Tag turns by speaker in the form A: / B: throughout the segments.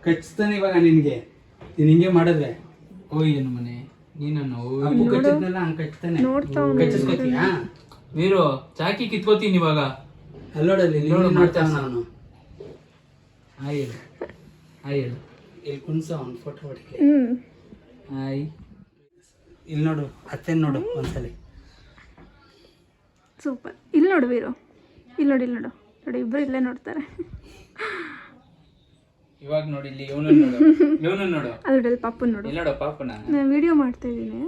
A: ಕಚ್ತಾನೆ ಇವಾಗ ನಿನ್ಗೆ ನೀನ್ ಹಿಂಗೆ ಮಾಡಿದ್ರೆ
B: ಓಯ್ ಏನು ಮನೆ ನೀನನ್ನು
A: ಅಪ್ಪು ಕಚ್ಚಿದ್ನಲ್ಲ ಹಂಗೆ ಕಚ್ತಾನೆ ಕಚ್ಚಿಸ್ಕೊತೀಯಾ
B: ವೀರು ಚಾಕಿ ಕಿತ್ಕೋತೀನಿ ಇವಾಗ
A: ಅಲ್ಲೋಡಲ್ಲಿ
B: ನೋಡು
A: ನೋಡ್ತಾವ ನಾನು
B: ಹಾಯ್ ಹೇಳು ಹಾಯ್ ಹೇಳು
A: ಇಲ್ಲಿ ಕುಣ್ಸ ಅವ್ನು ಫೋಟೋ ಹೊಡಿಲಿ
B: ಹಾಯ್
A: ಇಲ್ಲಿ ನೋಡು ಅತ್ತೆ ನೋಡು ಒಂದ್ಸಲಿ
C: ಸೂಪರ್. ಇಲ್ಲಿ ನೋಡು ವೀರು, ಇಲ್ಲಿ ನೋಡು ಇಲ್ಲಿ ನೋಡು ನೋಡಿ, ಇಬ್ಬರು ಇಲ್ಲೇ ನೋಡ್ತಾರೆ.
B: ಇವಾಗ ನೋಡಿ ಇಲ್ಲಿ ಇವನು ನೋಡು ಇವನು ನೋಡು
C: ಅದ್ರಲ್ಲಿ ಪಾಪನ್ ನೋಡು.
B: ಇಲ್ಲಿ ನೋಡು ಪಾಪನ
C: ನಾನು ವಿಡಿಯೋ ಮಾಡ್ತಾ ಇದ್ದೀನಿ.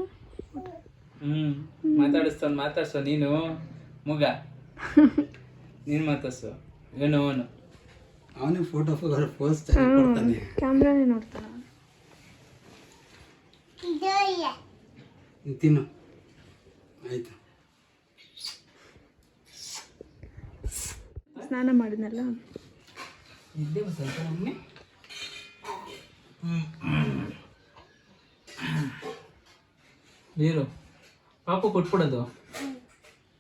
B: ಮಾತಾಡ್ಸೋ ನೀನು ಮುಗ ನೀನು ಮಾತಾಡ್ಸು ಇವನು ಅವನು
A: ಅವನೇ ಫೋಟೋ ಪೋಸ್ ಕೊಡ್ತಾನೆ.
C: ಕ್ಯಾಮ್ರಾನೇ ನೋಡ್ತಾನೆ.
A: ತಿನ್ನು ಆಯ್ತು.
C: ಸ್ನಾನ ಮಾಡಿದ್ನಲ್ಲ.
B: ಇದ್ದೇ ಸ್ವಲ್ಪ ಒಮ್ಮೆ ನೀರು ಪಾಪು ಕೊಟ್ಬಿಡೋದು.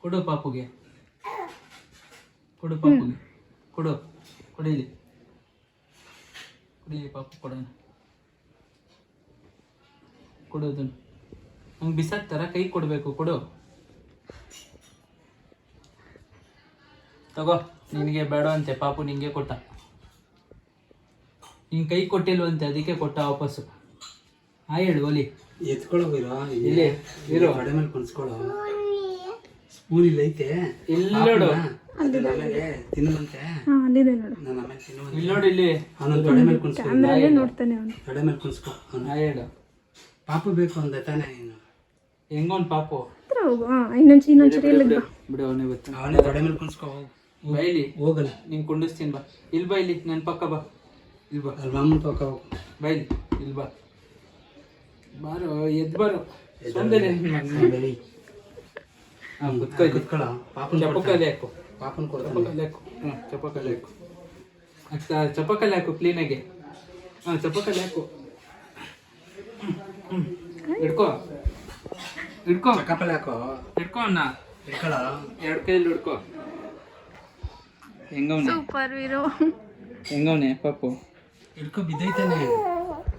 B: ಕೊಡು ಪಾಪುಗೆ, ಕೊಡು ಪಾಪುಗೆ, ಕೊಡು ಕೊಡಿಲಿ ಕುಡಿಲಿ ಪಾಪು ಕೊಡೋಣ. ಕೊಡೋದು ಹಂಗೆ ಬಿಸಾಕ್ತಾರ, ಕೈ ಕೊಡಬೇಕು. ಕೊಡು ತಗೋ. ನಿನಗೆ ಬೇಡ ಅಂತೆ ಪಾಪು, ನಿಂಗೆ ಕೊಟ್ಟ. ನಿನ್ ಕೈ ಕೊಟ್ಟಿಲ್ವಂತೆ, ಅದಕ್ಕೆ ಕೊಟ್ಟ ವಾಪಸ್ಸು. ಹೇಳು ಒಲಿ
A: ಎತ್ಕೊಳ್ಳೋ ವೀರ,
B: ಇಲ್ಲಿ ವೀರು
A: ಕಡೆ ಮೇಲೆ ಕುಣಿಸ್ಕೊಳ್ಳೋ. ಸ್ಪೂನ್ ಇಲ್ಲ ಐತೆ,
B: ಇಲ್ಲೋಡು
A: ಆಮೇಲೆ ತಿನ್ನುವಂತೆ.
C: ಅಲ್ಲಿದೆ ನೋಡು.
A: ನಾನು ಆಮೇಲೆ ತಿನ್ನುವಂತೆ.
B: ಇಲ್ಲಿ ನೋಡಿ, ಇಲ್ಲಿ
A: ಅವನೊಂದು ತೊಡೆ ಮೇಲೆ ಕುಣಿಸ್ಕೊ,
C: ಕ್ಯಾಮ್ರಾನೇ ನೋಡ್ತಾನೆ ಅವನು.
A: ತೊಡೆ ಮೇಲೆ ಕುಣಿಸ್ಕೊ.
B: ಹೇಳು
A: ಪಾಪು ಬೇಕು ಅಂದ ತಾನೆ ನೀನು.
B: ಹೆಂಗೋನ್ ಪಾಪು
C: ಹತ್ರ ಹೋಗು. ಇನ್ನೊಂದ್ಸರಿ ಇಲ್ಲಿಗೆ ಬಾ.
B: ಬಿಡು, ಅವನೇ ಬರ್ತಾನೆ.
A: ಅವನೇ ತೊಡೆ ಮೇಲೆ ಕುಣಿಸ್ಕೊ.
B: ಬಾ ಇಲ್ಲಿ,
A: ಹೋಗಲ್ಲ.
B: ನಿಂಗೆ ಕುಂಡಿಸ್ತೀನಿ ಬಾ. ಇಲ್ಲಿ ಬಾ, ಇಲ್ಲಿ ನನ್ನ ಪಕ್ಕ ಬಾ. ಇಲ್ಲಿ ಬಾ,
A: ಅಲ್ಲಿ ಮಾಮೂಲು ಪಕ್ಕ ಹೋಗು.
B: ಬಾ ಇಲ್ಲಿ, ಇಲ್ಲಿ ಬಾ. ಬಾರೋ, ಎದ್ದು ಬಾರೋ. ಸೊಂದೇನೆ ಹಾಂ ಕುತ್ಕೊ,
A: ಕುತ್ಕೊಳ್ಳೋ. ಪಾಪನ್
B: ಚಪ್ಪಕಲ್ಲಿ ಹಾಕು,
A: ಪಾಪನ್ ಕೊಡ್ತಾನೆ.
B: ಚಪ್ಪಕಲ್ಲಿ ಹಾಕು. ಹಾಂ ಚಪ್ಪಕಲ್ಲಿ ಹಾಕು. ಚಪ್ಪಕಲ್ಲಿ ಹಾಕು ಕ್ಲೀನಾಗಿ. ಹಾಂ ಚಪ್ಪಕಲ್ಲಿ ಹಾಕು. ಹಿಡ್ಕೋ ಹಿಡ್ಕೋ
A: ಕಪ್ಪಲೆ ಹಾಕೋ.
B: ಹಿಡ್ಕೋ ಅಣ್ಣ,
A: ಇಟ್ಕೊಳ್ಳೋ.
B: ಎರಡು ಕೈಯಲ್ಲಿ ಹಿಡ್ಕೋ. ಹೆಂಗವನೆ
C: ಸೂಪರ್ ವೀರು.
B: ಹೆಂಗವನೆ ಪಾಪು?
A: ಹಿಡ್ಕೊ, ಬಿದ್ದೈತಾನೆ.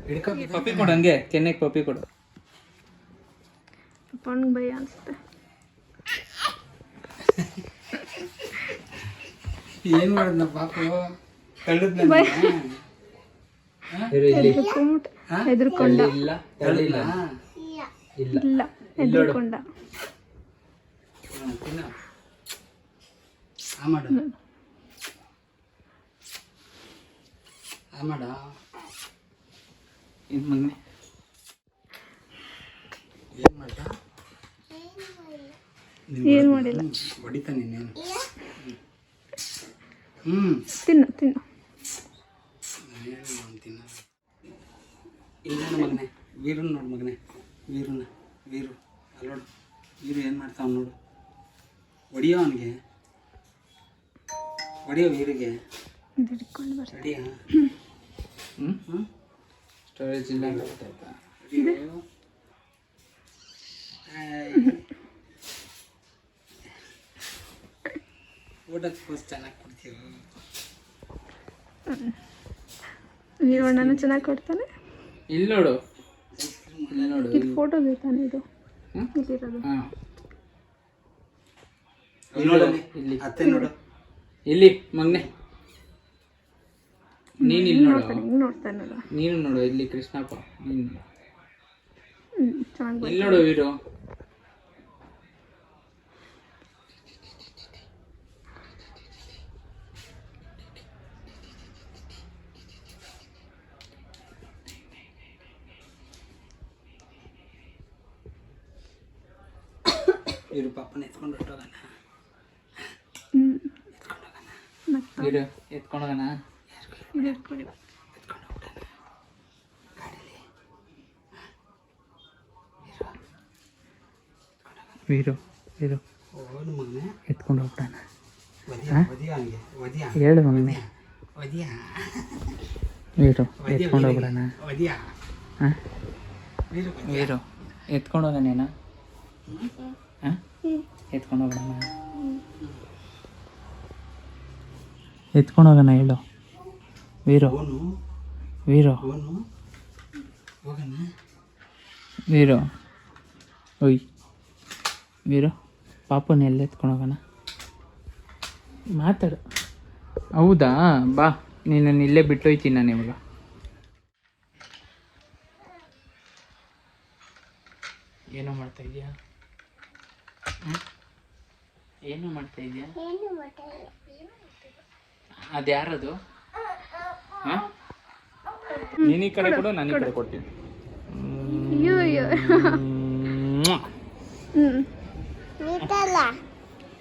A: ಹಿಡ್ಕೊ,
B: ಪಪ್ಪಿ ಕೊಡು, ಹಂಗೆ ಕೆನ್ನೆಗೆ ಪಪ್ಪಿ ಕೊಡು.
C: ಪಪ್ಪನಿಗೆ ಭಯ ಅನಿಸುತ್ತೆ.
A: ಏನ್ ಮಾಡಿದ್ನ ಪಾಪು? ತಳ್ಳಿದ್ನ
C: ಹೆದರ್ಕೊಂಡ.
B: ಇಲ್ಲ ತಳ್ಳಿಲ್ಲ. ಇಲ್ಲ
C: ಇಲ್ಲ ಹೆದರ್ಕೊಂಡ.
A: ತಿನ್ನ. ಆ ಮಾಡು, ಆ ಮಾಡ.
B: ಇದು ಮಗನೆ
A: ಏನ್ ಮಾಡ್ದ?
C: ಏನು ಮಾಡಿಲ್ಲ.
A: ಹೊಡಿತಾ ನೀನೇನು?
C: ತಿನ್ನು ತಿನ್ನು.
A: ತಿನ್ನ. ಇಲ್ಲ ಮಗನೆ, ವೀರನ್ ನೋಡು ಮಗನೆ, ವೀರು ಅಲ್ಲೋಡು. ವೀರು ಏನು ಮಾಡ್ತಾವ ನೋಡು. ಹೊಡಿಯೋ ಅವನಿಗೆ, ಹೊಡಿಯೋ ವೀರಿಗೆ.
C: ಹಿಡ್ಕೊಂಡು ಬರ್ತೀನಿ.
A: ರೆಡಿಯಾ?
B: ಸ್ಟೋರೇಜ್ ಇಲ್ಲ ಗೊತ್ತಾಯ್ತಾ?
A: ಊಟಕ್ಕೆ ಪೋಸ್ ಚೆನ್ನಾಗಿ ಕೊಡ್ತೀವಿ.
C: ವೀರಣ್ಣನೂ ಚೆನ್ನಾಗಿ ಕೊಡ್ತಾನೆ.
B: ಇಲ್ಲಿ ನೋಡು, ಇಲ್ಲಿ ನೋಡು.
C: ಇದು ಫೋಟೋ ಬೇಕಾನೆ ಇದು ಇಲ್ಲಿರೋದು.
B: ಹಾಂ
A: ನೋಡಲ್ಲಿ,
B: ಇಲ್ಲಿ
A: ಅತ್ತೆ ನೋಡು.
B: ಇಲ್ಲಿ ಮಗನೆ ನೀನು ಇಲ್ಲಿ ನೋಡು.
C: ಹಿಂಗೆ ನೋಡ್ತಾನೆ ನೋಡು.
B: ನೀನು ನೋಡು ಇಲ್ಲಿ ಕೃಷ್ಣಪ್ಪ, ನೀನು
C: ಚೆನ್ನಾಗಿ
B: ಇಲ್ಲಿ ನೋಡು ವೀರು.
A: ಇರು ಪಾಪನ ಎತ್ಕೊಂಡು ಹೊಟ್ಟೋಗೋಣ.
B: ವೀರು ಎತ್ಕೊಂಡೋಗೋಣ. ವೀರು ವೀರು
A: ಹೋಗೋಣ ಮಗನೆ,
B: ಎತ್ಕೊಂಡು ಹೋಗ್ಬಿಡೋಣ.
A: ಒದಿಯ ಹಂಗೆ, ಒದಿಯ
B: ಹೇಳು ಮಗನೆ.
A: ಒದಿಯ
B: ವೀರು ಎತ್ಕೊಂಡು ಹೋಗ್ಬಿಡೋಣ.
A: ಒದಿಯ.
B: ಹಾಂ
A: ವೀರು
B: ವೀರು ಎತ್ಕೊಂಡು ಹೋಗೋಣ. ಹಾಂ ಎತ್ಕೊಂಡು ಹೋಗೋಣ. ಎತ್ಕೊಂಡು ಹೋಗೋಣ ಹೇಳು ವೀರು.
A: ಅವನು
B: ವೀರು
A: ಫೋನು ಹೋಗೋಣ.
B: ವೀರು ಒಯ್ ವೀರು ಪಾಪನ ಎಲ್ಲ ಎತ್ಕೊಂಡು ಹೋಗೋಣ. ಮಾತಾಡು. ಹೌದಾ, ಬಾ, ನೀನು ಇಲ್ಲೇ ಬಿಟ್ಟೋಯ್ತೀನಿ ನಾನು ಇವಾಗ. ಏನೋ ಮಾಡ್ತಾ ಇದೀಯಾ? ಏನು ಮಾಡ್ತಾ ಇದೀಯಾ? ಅದು ಯಾರದು? ಹಾಂ, ನೀನು ಈ ಕಡೆ ಕೊಡು, ನಾನು ಈ ಕಡೆ ಕೊಡ್ತೀನಿ.
C: ಅಯ್ಯೋ ಅಯ್ಯೋ.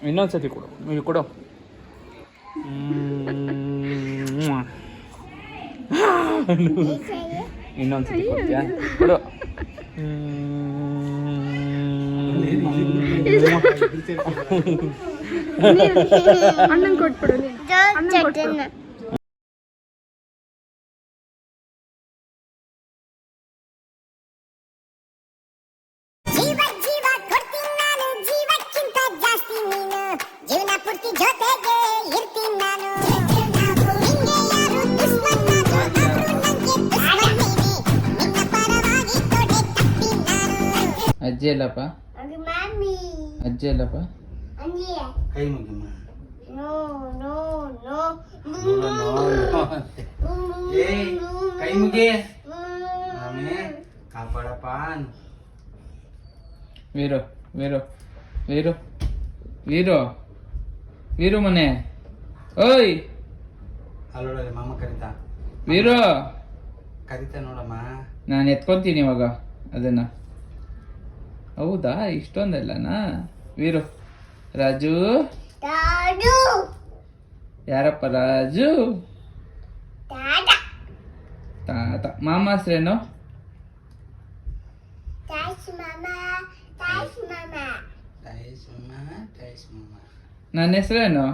B: ಇನ್ನೊಂದ್ಸತಿ ಕೊಡು, ನೀವು ಕೊಡು. ಇನ್ನೊಂದ್ಸತಿ ಕೊಡ್ತೀಯಾ? ಕೊಡು.
C: ಅಣ್ಣಂಗೆ ಕೊಟ್ಬಿಡು ನೀನು. ಅಣ್ಣಂಗೆ ಕೊಟ್ಬಿಡು.
B: ಅಜ್ಜಿ ಅಲ್ಲಪ್ಪ, ಅಜ್ಜಿ ಅಲ್ಲಪ್ಪ.
A: ಕೈ ಮುಗಿಮ್ಮ. ಏಯ್ ಕೈ ಮುಗಿ. ಆಮೇಲೆ ಕಾಪಾಡಪ್ಪ.
B: ವೀರು ವೀರು ವೀರು ವೀರು ವೀರು ಮನೆ. ಓಯ್
A: ಅಲ್ಲೋಡಲ್ಲಿ ಮಾಮ ಕರಿತಾ.
B: ವೀರು
A: ಕರಿತಾ ನೋಡಮ್ಮ.
B: ನಾನು ಎತ್ಕೊಂತೀನಿ ಇವಾಗ ಅದನ್ನ. ಹೌದಾ, ಇಷ್ಟೊಂದಲ್ಲನಾ? ವೀರು ರಾಜು ಯಾರಪ್ಪ? ರಾಜು ತಾತ. ಮಾಮ ಹೆಸ್ರೇನು? ನನ್ನ ಹೆಸ್ರೇನು?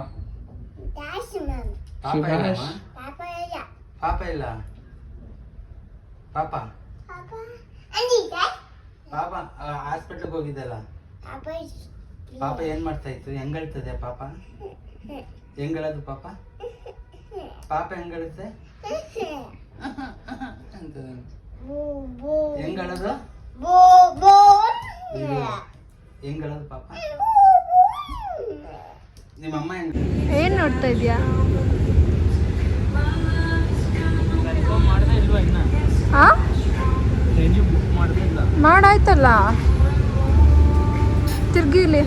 B: ಸುಭಾಷ್.
A: ಪಾಪ ಇಲ್ಲ. ಪಾಪ ಪಾಪ ಹಾಸ್ಪಿಟ್ಲಿಗೆ ಹೋಗಿದ್ದಲ್ಲ. ಪಾಪ ಏನ್ ಮಾಡ್ತಾ ಇತ್ತು? ಹೆಂಗ್ ಹೇಳ್ತದೆ ಪಾಪ? ಹೆಂಗ್ ಹೇಳೋದು ಪಾಪ? ಪಾಪ ಹೆಂಗ್ ಹೇಳುತ್ತೆ? ಹೆಂಗ್ ಹೇಳೋದು? ಹೆಂಗ್ ಹೇಳೋದು ಪಾಪ? ನಿಮ್ಮಮ್ಮ ಹೆಂಗ್?
C: ಏನ್ ನೋಡ್ತಾ ಇದೀಯಾ? ಆ? ಮಾಡಾಯ್ತಲ್ಲ, ತಿರ್ಗಿಲಿ.